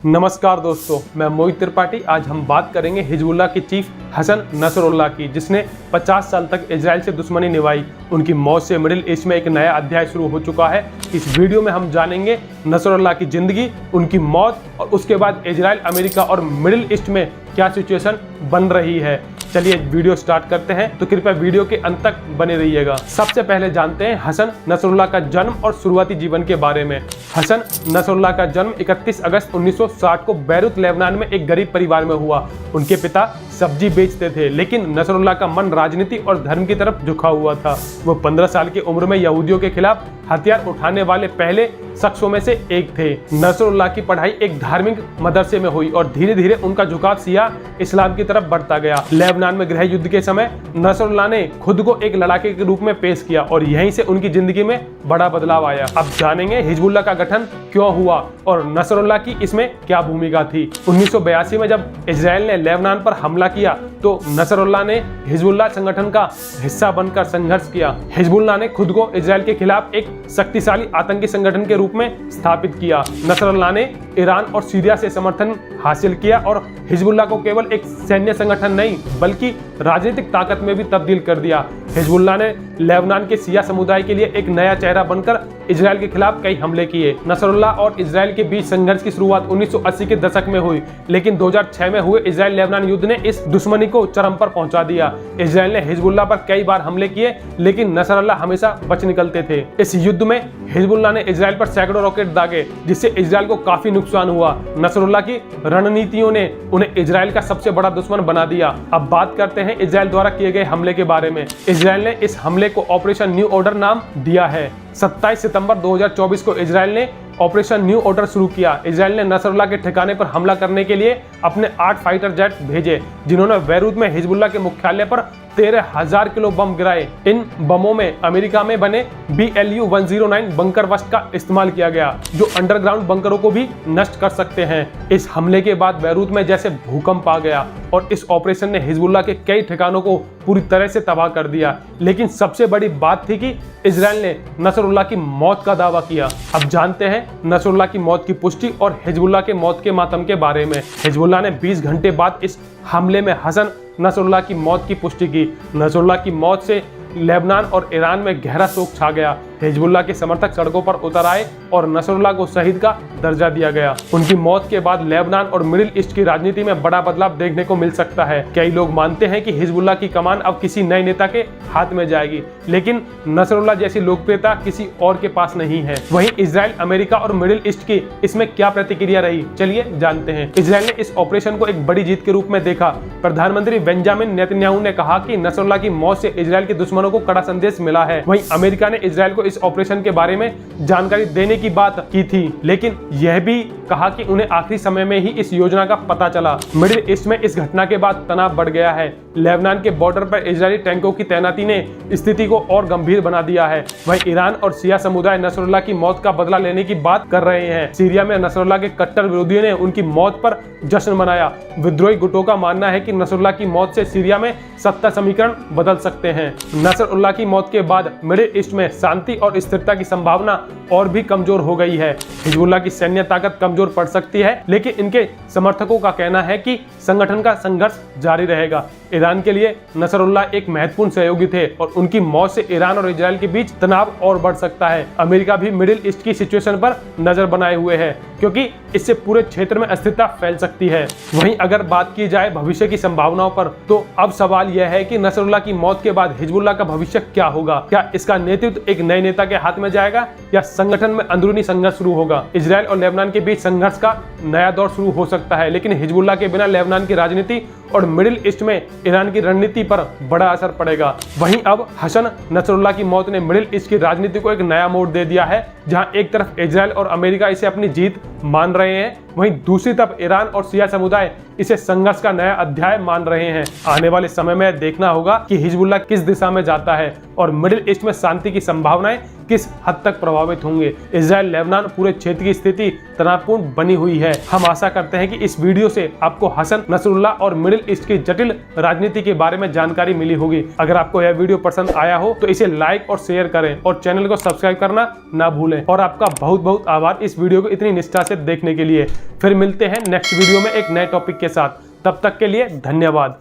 नमस्कार दोस्तों, मैं मोहित त्रिपाठी। आज हम बात करेंगे हिजबुल्लाह के चीफ हसन नसरुल्लाह की, जिसने 50 साल तक इजराइल से दुश्मनी निभाई। उनकी मौत से मिडिल ईस्ट में एक नया अध्याय शुरू हो चुका है। इस वीडियो में हम जानेंगे नसरुल्लाह की जिंदगी, उनकी मौत और उसके बाद इजराइल, अमेरिका और मिडिल ईस्ट में क्या सिचुएशन बन रही है। चलिए वीडियो स्टार्ट करते हैं, तो कृपया वीडियो के अंत तक बने रहिएगा। सबसे पहले जानते हैं हसन नसरुल्लाह का जन्म और शुरुआती जीवन के बारे में। हसन नसरुल्लाह का जन्म 31 अगस्त 1960 को बैरूत, लेबनान में एक गरीब परिवार में हुआ। उनके पिता सब्जी बेचते थे, लेकिन नसरुल्लाह का मन राजनीति और धर्म की तरफ झुका हुआ था। वो 15 साल की उम्र में यहूदियों के खिलाफ हथियार उठाने वाले पहले शख्सों में से एक थे। नसरुल्लाह की पढ़ाई एक धार्मिक मदरसे में हुई और धीरे धीरे उनका झुकाव शिया इस्लाम की तरफ बढ़ता गया। लेबनान में गृह युद्ध के समय नसरुल्लाह ने खुद को एक लड़ाके के रूप में पेश किया और यहीं से उनकी जिंदगी में बड़ा बदलाव आया। अब जानेंगे हिजबुल्लाह का गठन क्यों हुआ और नसरुल्लाह की इसमें क्या भूमिका थी। 1982 में जब इजराइल ने लेबनान पर हमला किया तो नसरुल्लाह ने हिजबुल्लाह संगठन का हिस्सा बनकर संघर्ष किया। हिजबुल्लाह ने खुद को इजराइल के खिलाफ एक शक्तिशाली आतंकी संगठन के रूप में स्थापित किया। नसरुल्लाह ने ईरान और सीरिया से समर्थन हासिल किया और हिजबुल्लाह को केवल एक सैन्य संगठन नहीं बल्कि राजनीतिक ताकत में भी तब्दील कर दिया। हिजबुल्लाह ने लेबनान के शिया समुदाय के लिए एक नया चेहरा बनकर इजराइल के खिलाफ कई हमले किए। नसरुल्लाह और इजराइल के बीच संघर्ष की शुरुआत 1980 के दशक में हुई, लेकिन 2006 में हुए इजराइल लेबनान युद्ध ने इस दुश्मनी को चरम पर पहुंचा दिया। इजराइल ने हिजबुल्लाह पर कई बार हमले किए, लेकिन नसरुल्लाह हमेशा बच निकलते थे। इस युद्ध में हिजबुल्लाह ने इजराइल पर सैकड़ों रॉकेट दागे, जिससे इजराइल को काफी नुकसान हुआ। नसरुल्लाह की रणनीतियों ने उन्हें इजराइल का सबसे बड़ा दुश्मन बना दिया। अब बात करते हैं इजराइल द्वारा किए गए हमले के बारे में। इजराइल ने इस हमले को ऑपरेशन न्यू ऑर्डर नाम दिया है। 27 सितंबर 2024 को इजराइल ने ऑपरेशन न्यू ऑर्डर शुरू किया। इजराइल ने नसरुल्लाह के ठिकाने पर हमला करने के लिए अपने 8 फाइटर जेट भेजे, जिन्होंने बैरूत में हिजबुल्लाह के मुख्यालय पर 13,000 किलो बम गिराए। इन बमों में अमेरिका में बने BLU 109 बंकर वस्ट का इस्तेमाल किया गया, जो अंडरग्राउंड बंकरों को भी नष्ट कर सकते हैं। इस हमले के बाद बैरूत में जैसे भूकंप आ गया और इस ऑपरेशन ने हिजबुल्लाह के कई ठिकानों को पूरी तरह से तबाह कर दिया। लेकिन सबसे बड़ी बात थी कि इजराइल ने नसरुल्लाह की मौत का दावा किया। अब जानते हैं नसरुल्लाह की मौत की पुष्टि और हिजबुल्लाह के मौत के मातम के बारे में। हिजबुल्लाह ने 20 घंटे बाद इस हमले में हसन नसरुल्लाह की मौत की पुष्टि की। नसरुल्लाह की मौत से लेबनान और ईरान में गहरा शोक छा गया। हिजबुल्लाह के समर्थक सड़कों पर उतर आए और नसरुल्लाह को शहीद का दर्जा दिया गया। उनकी मौत के बाद लेबनान और मिडिल ईस्ट की राजनीति में बड़ा बदलाव देखने को मिल सकता है। कई लोग मानते हैं कि हिजबुल्लाह की कमान अब किसी नए नेता के हाथ में जाएगी, लेकिन नसरुल्लाह जैसी लोकप्रियता किसी और के पास नहीं है। वहीं इजराइल, अमेरिका और मिडिल ईस्ट की इसमें क्या प्रतिक्रिया रही, चलिए जानते हैं। इजराइल ने इस ऑपरेशन को एक बड़ी जीत के रूप में देखा। प्रधानमंत्री बेंजामिन नेतन्याहू ने कहा कि नसरुल्लाह की मौत से इजराइल के दुश्मनों को कड़ा संदेश मिला है। वहीं अमेरिका ने इजराइल को इस ऑपरेशन के बारे में जानकारी देने की बात की थी, लेकिन यह भी कहा कि उन्हें आखिरी समय में ही इस योजना का पता चला। मिडिल ईस्ट में इस घटना के बाद तनाव बढ़ गया है। लेबनान के बॉर्डर पर इजरायली टैंकों की तैनाती ने स्थिति को और गंभीर बना दिया है। वहीं ईरान और शिया समुदाय नसरुल्लाह की मौत का बदला लेने की बात कर रहे हैं। सीरिया में नसरुल्लाह के कट्टर विरोधियों ने उनकी मौत पर जश्न मनाया। विद्रोही गुटों का मानना है कि नसरुल्लाह की मौत से सीरिया में सत्ता समीकरण बदल सकते हैं। नसरुल्लाह की मौत के बाद मिडिल ईस्ट में शांति और स्थिरता की संभावना और भी कमजोर हो गई है। हिजबुल्लाह की सैन्य ताकत कमजोर पड़ सकती है, लेकिन इनके समर्थकों का कहना है कि संगठन का संघर्ष जारी रहेगा। ईरान के लिए नसरुल्लाह एक महत्वपूर्ण सहयोगी थे और उनकी मौत से ईरान और इजराइल के बीच तनाव और बढ़ सकता है। अमेरिका भी मिडिल ईस्ट की सिचुएशन पर नजर बनाए हुए है, क्योंकि इससे पूरे क्षेत्र में अस्थिरता फैल सकती है। वहीं अगर बात की जाए भविष्य की संभावनाओं पर, तो अब सवाल यह है कि नसरुल्लाह की मौत के बाद हिजबुल्लाह का भविष्य क्या होगा। क्या इसका नेतृत्व एक नए नेता के हाथ में जाएगा या संगठन में अंदरूनी संघर्ष शुरू होगा। इजराइल और लेबनान के बीच संघर्ष का नया दौर शुरू हो सकता है, लेकिन हिजबुल्लाह के बिना लेबनान की राजनीति और मिडिल ईस्ट में ईरान की रणनीति पर बड़ा असर पड़ेगा। वहीं अब हसन नसरुल्लाह की मौत ने मिडिल ईस्ट की राजनीति को एक नया मोड़ दे दिया है, जहां एक तरफ इजराइल और अमेरिका इसे अपनी जीत मान रहे हैं, वहीं दूसरी तरफ ईरान और शिया समुदाय इसे संघर्ष का नया अध्याय मान रहे हैं। आने वाले समय में देखना होगा कि हिजबुल्लाह किस दिशा में जाता है और मिडिल ईस्ट में शांति की संभावनाएं परियोजनाएं किस हद तक प्रभावित होंगे। इजराइल लेबनान पूरे क्षेत्र की स्थिति तनावपूर्ण बनी हुई है। हम आशा करते हैं कि इस वीडियो से आपको हसन नसरुल्लाह और मिडिल ईस्ट की जटिल राजनीति के बारे में जानकारी मिली होगी। अगर आपको यह वीडियो पसंद आया हो तो इसे लाइक और शेयर करें और चैनल को सब्सक्राइब करना ना भूलें। और आपका बहुत बहुत आभार इस वीडियो को इतनी निष्ठा से देखने के लिए। फिर मिलते हैं नेक्स्ट वीडियो में एक नए टॉपिक के साथ। तब तक के लिए धन्यवाद।